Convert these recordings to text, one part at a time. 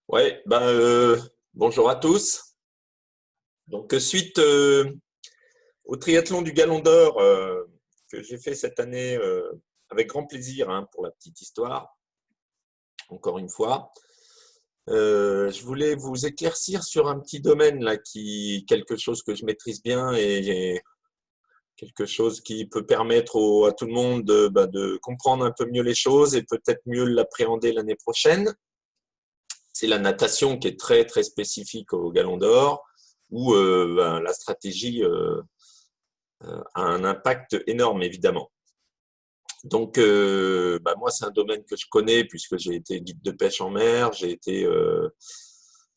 Ouais, bonjour à tous. Donc, suite au triathlon du Galon d'Or que j'ai fait cette année avec grand plaisir, hein, pour la petite histoire, encore une fois, je voulais vous éclaircir sur un petit domaine là, quelque chose que je maîtrise bien et quelque chose qui peut permettre à tout le monde de comprendre un peu mieux les choses et peut-être mieux l'appréhender l'année prochaine. C'est la natation qui est très très spécifique au Galon d'Or, où la stratégie a un impact énorme évidemment. Donc moi c'est un domaine que je connais puisque j'ai été guide de pêche en mer, j'ai été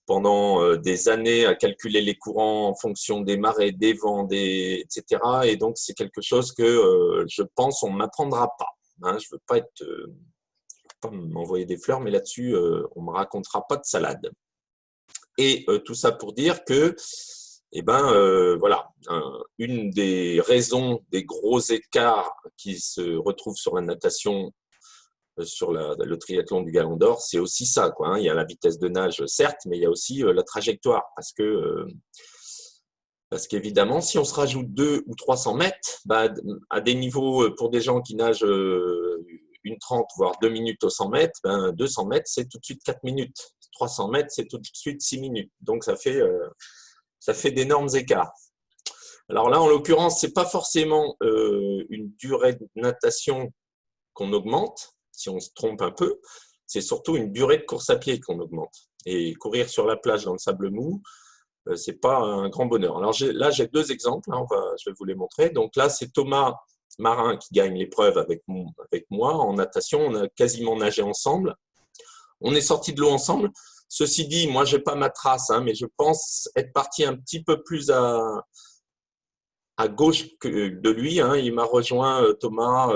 pendant des années à calculer les courants en fonction des marées, des vents, etc. Et donc c'est quelque chose que je pense on ne m'apprendra pas. Hein, je ne veux pas pas m'envoyer des fleurs, mais là-dessus on ne me racontera pas de salade. Et tout ça pour dire que, voilà, une des raisons des gros écarts qui se retrouvent sur la natation, sur le triathlon du Galon d'Or, c'est aussi ça, quoi. Hein. Il y a la vitesse de nage, certes, mais il y a aussi la trajectoire, parce qu'évidemment, si on se rajoute 200 ou 300 mètres, à des niveaux pour des gens qui nagent une 30, voire 2 minutes au 100 mètres, 200 mètres, c'est tout de suite 4 minutes. 300 mètres, c'est tout de suite 6 minutes. Donc, ça fait d'énormes écarts. Alors là, en l'occurrence, c'est pas forcément une durée de natation qu'on augmente, si on se trompe un peu, c'est surtout une durée de course à pied qu'on augmente. Et courir sur la plage dans le sable mou, c'est pas un grand bonheur. Alors là, j'ai deux exemples, hein, je vais vous les montrer. Donc là, c'est Thomas Marin qui gagne l'épreuve avec moi en natation. On a quasiment nagé ensemble. On est sortis de l'eau ensemble. Ceci dit, moi, j'ai pas ma trace, hein, mais je pense être parti un petit peu plus à gauche de lui. Hein. Il m'a rejoint, Thomas,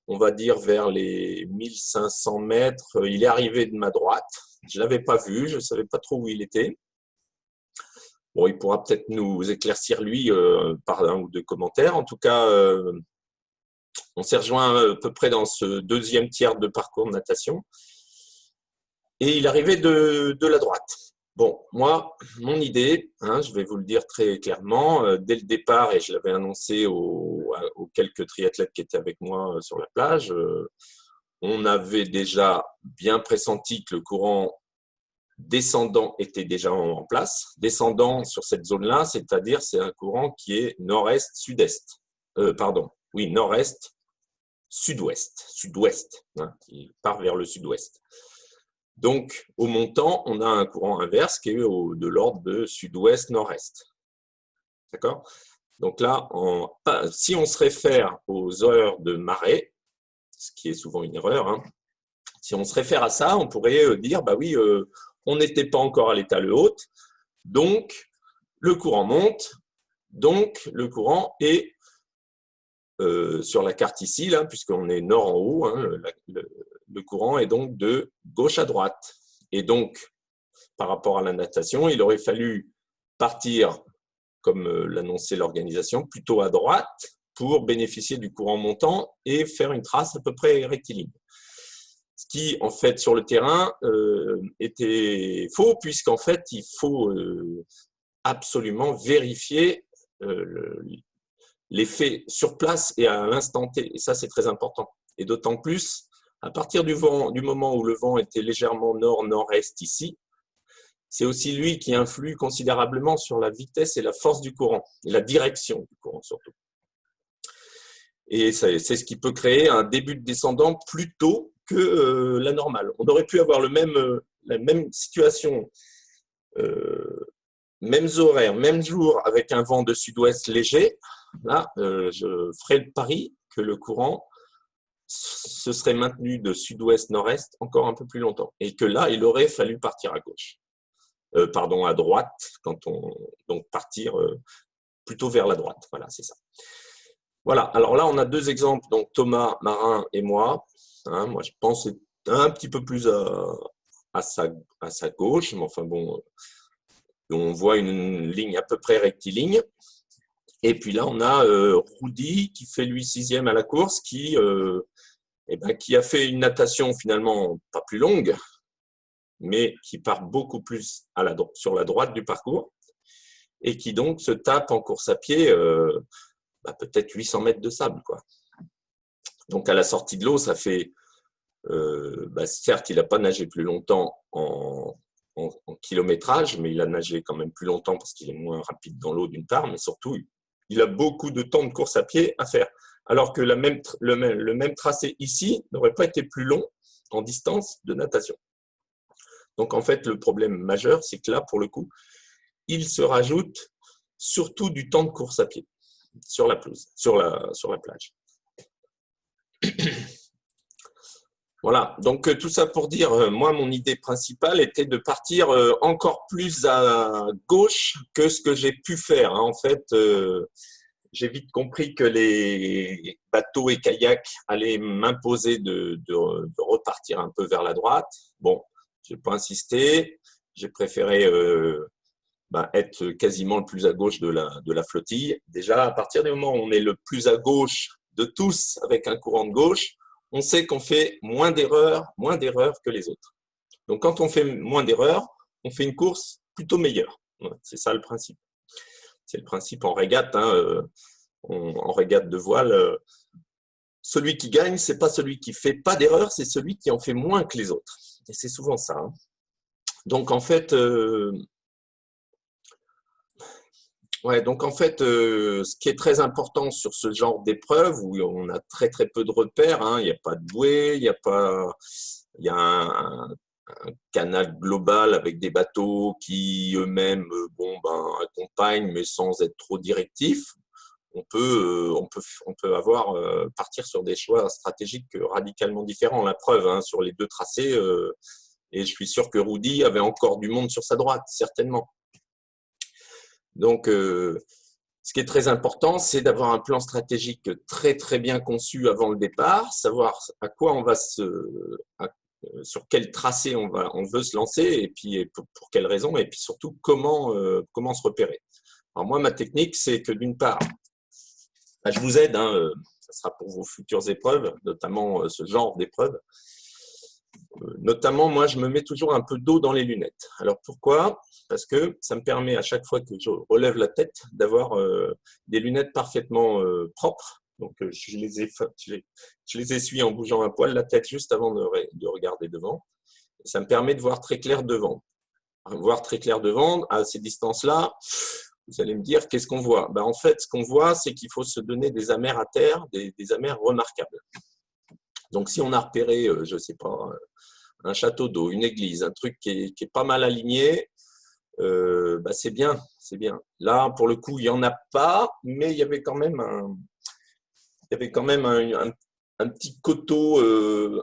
on va dire vers les 1500 mètres. Il est arrivé de ma droite. Je l'avais pas vu, je savais pas trop où il était. Bon, il pourra peut-être nous éclaircir, lui, par un ou deux commentaires. En tout cas, on s'est rejoint à peu près dans ce deuxième tiers de parcours de natation. Et il arrivait de la droite. Bon, moi, mon idée, hein, je vais vous le dire très clairement, dès le départ, et je l'avais annoncé aux quelques triathlètes qui étaient avec moi sur la plage, on avait déjà bien pressenti que le courant descendant était déjà en place. Descendant sur cette zone-là, c'est-à-dire c'est un courant qui est nord-est-sud-est. Oui, nord-est, sud-ouest, hein, il part vers le sud-ouest. Donc, au montant, on a un courant inverse qui est de l'ordre de sud-ouest-nord-est. D'accord? Donc là, si on se réfère aux heures de marée, ce qui est souvent une erreur, hein, si on se réfère à ça, on pourrait dire, bah oui, on n'était pas encore à l'état le haute, donc le courant monte, donc le courant est sur la carte ici, là, puisqu'on est nord en haut, hein, le courant est donc de gauche à droite. Et donc, par rapport à la natation, il aurait fallu partir, comme l'annonçait l'organisation, plutôt à droite pour bénéficier du courant montant et faire une trace à peu près rectiligne. Ce qui, en fait, sur le terrain, était faux, puisqu'en fait, il faut absolument vérifier l'effet sur place et à l'instant T. Et ça, c'est très important. Et d'autant plus, à partir du moment où le vent était légèrement nord-nord-est ici, c'est aussi lui qui influe considérablement sur la vitesse et la force du courant, et la direction du courant surtout. Et c'est ce qui peut créer un début de descendant plus tôt que la normale. On aurait pu avoir la même situation, mêmes horaires, même jour, avec un vent de sud-ouest léger. Là, je ferai le pari que le courant se serait maintenu de sud-ouest-nord-est encore un peu plus longtemps. Et que là, il aurait fallu partir à gauche. À droite, donc partir plutôt vers la droite. Voilà, c'est ça. Voilà, alors là, on a deux exemples, donc Thomas Marin et moi. Hein, moi, je pense un petit peu plus à sa gauche, mais enfin bon, on voit une ligne à peu près rectiligne. Et puis là, on a Rudy qui fait lui 6e à la course, qui a fait une natation finalement pas plus longue, mais qui part beaucoup plus sur la droite du parcours et qui donc se tape en course à pied peut-être 800 mètres de sable, quoi. Donc à la sortie de l'eau, ça fait, certes, il n'a pas nagé plus longtemps en kilométrage, mais il a nagé quand même plus longtemps parce qu'il est moins rapide dans l'eau d'une part, mais surtout, il a beaucoup de temps de course à pied à faire. Alors que le même tracé ici n'aurait pas été plus long en distance de natation. Donc en fait, le problème majeur, c'est que là, pour le coup, il se rajoute surtout du temps de course à pied sur la pelouse, sur la plage. Voilà, donc tout ça pour dire, moi, mon idée principale était de partir encore plus à gauche que ce que j'ai pu faire. En fait, j'ai vite compris que les bateaux et kayaks allaient m'imposer de repartir un peu vers la droite. Bon, je n'ai pas insisté, j'ai préféré être quasiment le plus à gauche de la flottille. Déjà, à partir du moment où on est le plus à gauche de tous avec un courant de gauche, on sait qu'on fait moins d'erreurs que les autres. Donc, quand on fait moins d'erreurs, on fait une course plutôt meilleure. C'est ça le principe. C'est le principe en régate. En régate de voile, celui qui gagne, ce n'est pas celui qui ne fait pas d'erreurs, c'est celui qui en fait moins que les autres. Et c'est souvent ça. Donc, en fait, ce qui est très important sur ce genre d'épreuve où on a très très peu de repères, il n'y a pas de bouée, il y a un canal global avec des bateaux qui eux-mêmes accompagnent mais sans être trop directifs. On peut partir sur des choix stratégiques radicalement différents. La preuve, sur les deux tracés, et je suis sûr que Rudy avait encore du monde sur sa droite, certainement. Donc, ce qui est très important, c'est d'avoir un plan stratégique très très bien conçu avant le départ, savoir à quoi on va sur quel tracé on veut se lancer et puis pour quelles raisons et puis surtout comment se repérer. Alors moi, ma technique, c'est que d'une part, je vous aide, ça sera pour vos futures épreuves, notamment ce genre d'épreuves. Notamment, moi, je me mets toujours un peu d'eau dans les lunettes. Alors, pourquoi? Parce que ça me permet, à chaque fois que je relève la tête, d'avoir des lunettes parfaitement propres. Donc, je les essuie en bougeant un poil la tête juste avant de regarder devant. Et ça me permet de voir très clair devant. Voir très clair devant, à ces distances-là, vous allez me dire, qu'est-ce qu'on voit? En fait, ce qu'on voit, c'est qu'il faut se donner des amers à terre, des amers remarquables. Donc, si on a repéré, je ne sais pas, un château d'eau, une église, un truc qui est pas mal aligné, c'est bien, c'est bien. Là, pour le coup, il n'y en a pas, mais il y avait quand même un petit coteau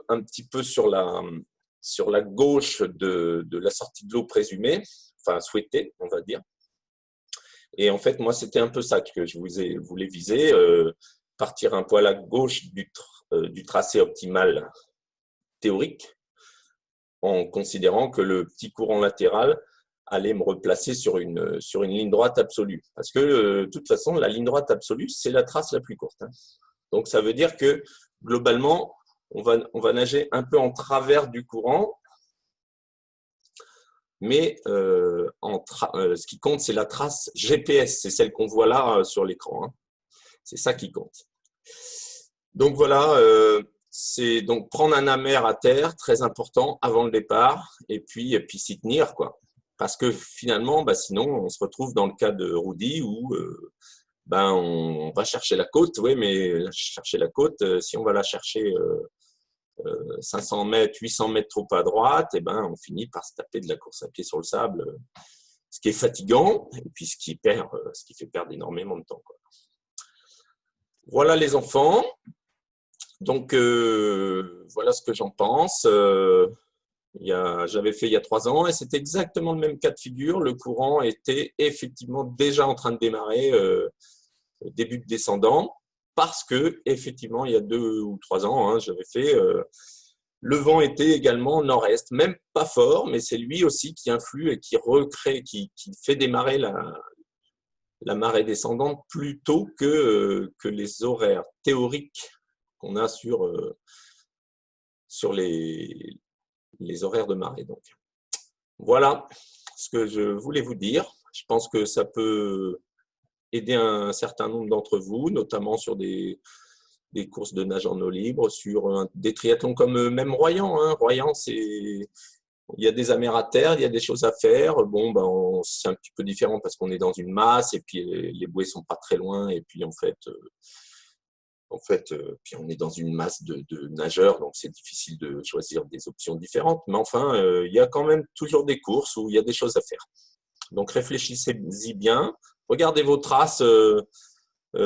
un petit peu sur la gauche de la sortie de l'eau présumée, enfin souhaitée, on va dire. Et en fait, moi, c'était un peu ça que je voulais viser, partir un poil à gauche du tracé optimal théorique, en considérant que le petit courant latéral allait me replacer sur une ligne droite absolue. Parce que, de toute façon, la ligne droite absolue, c'est la trace la plus courte. Donc, ça veut dire que, globalement, on va nager un peu en travers du courant, mais ce qui compte, c'est la trace GPS, c'est celle qu'on voit là sur l'écran. C'est ça qui compte. Donc voilà, c'est donc prendre un amer à terre, très important, avant le départ, et puis s'y tenir, quoi. Parce que finalement, sinon, on se retrouve dans le cas de Rudy où on va chercher la côte, oui, mais chercher la côte, si on va la chercher 500 mètres, 800 mètres trop à droite, on finit par se taper de la course à pied sur le sable, ce qui est fatigant, et puis ce qui fait perdre énormément de temps, quoi. Voilà les enfants. Donc, voilà ce que j'en pense. J'avais fait il y a 3 ans et c'était exactement le même cas de figure. Le courant était effectivement déjà en train de démarrer début de descendant parce que effectivement il y a 2 ou 3 ans, j'avais fait le vent était également nord-est, même pas fort, mais c'est lui aussi qui influe et qui recrée, qui fait démarrer la marée descendante plus tôt que les horaires théoriques qu'on a sur les horaires de marée. Donc. Voilà ce que je voulais vous dire. Je pense que ça peut aider un certain nombre d'entre vous, notamment sur des courses de nage en eau libre, sur des triathlons comme même Royan. Hein. Royan, il y a des amératères, il y a des choses à faire. Bon, ben, c'est un petit peu différent parce qu'on est dans une masse et puis les bouées sont pas très loin. Et puis puis on est dans une masse de nageurs, donc c'est difficile de choisir des options différentes. Mais enfin, il y a quand même toujours des courses où il y a des choses à faire. Donc réfléchissez-y bien, regardez vos traces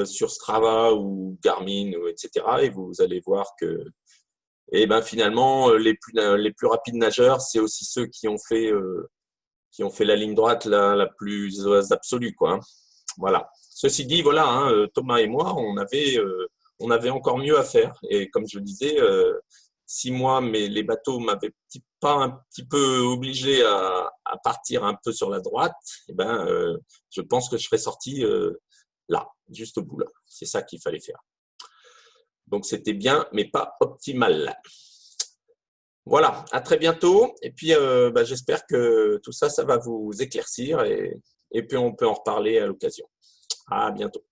sur Strava ou Garmin, etc. Et vous allez voir que et ben, finalement, les plus rapides nageurs, c'est aussi ceux qui ont fait la ligne droite la plus absolue, quoi. Hein. Voilà. Ceci dit, voilà, hein, Thomas et moi, on avait encore mieux à faire. Et comme je le disais, si moi, mais les bateaux m'avaient pas un petit peu obligé à partir un peu sur la droite, eh ben, je pense que je serais sorti là, juste au bout là. C'est ça qu'il fallait faire. Donc c'était bien, mais pas optimal. Voilà, à très bientôt. Et puis, bah, j'espère que tout ça, ça va vous éclaircir et puis on peut en reparler à l'occasion. À bientôt.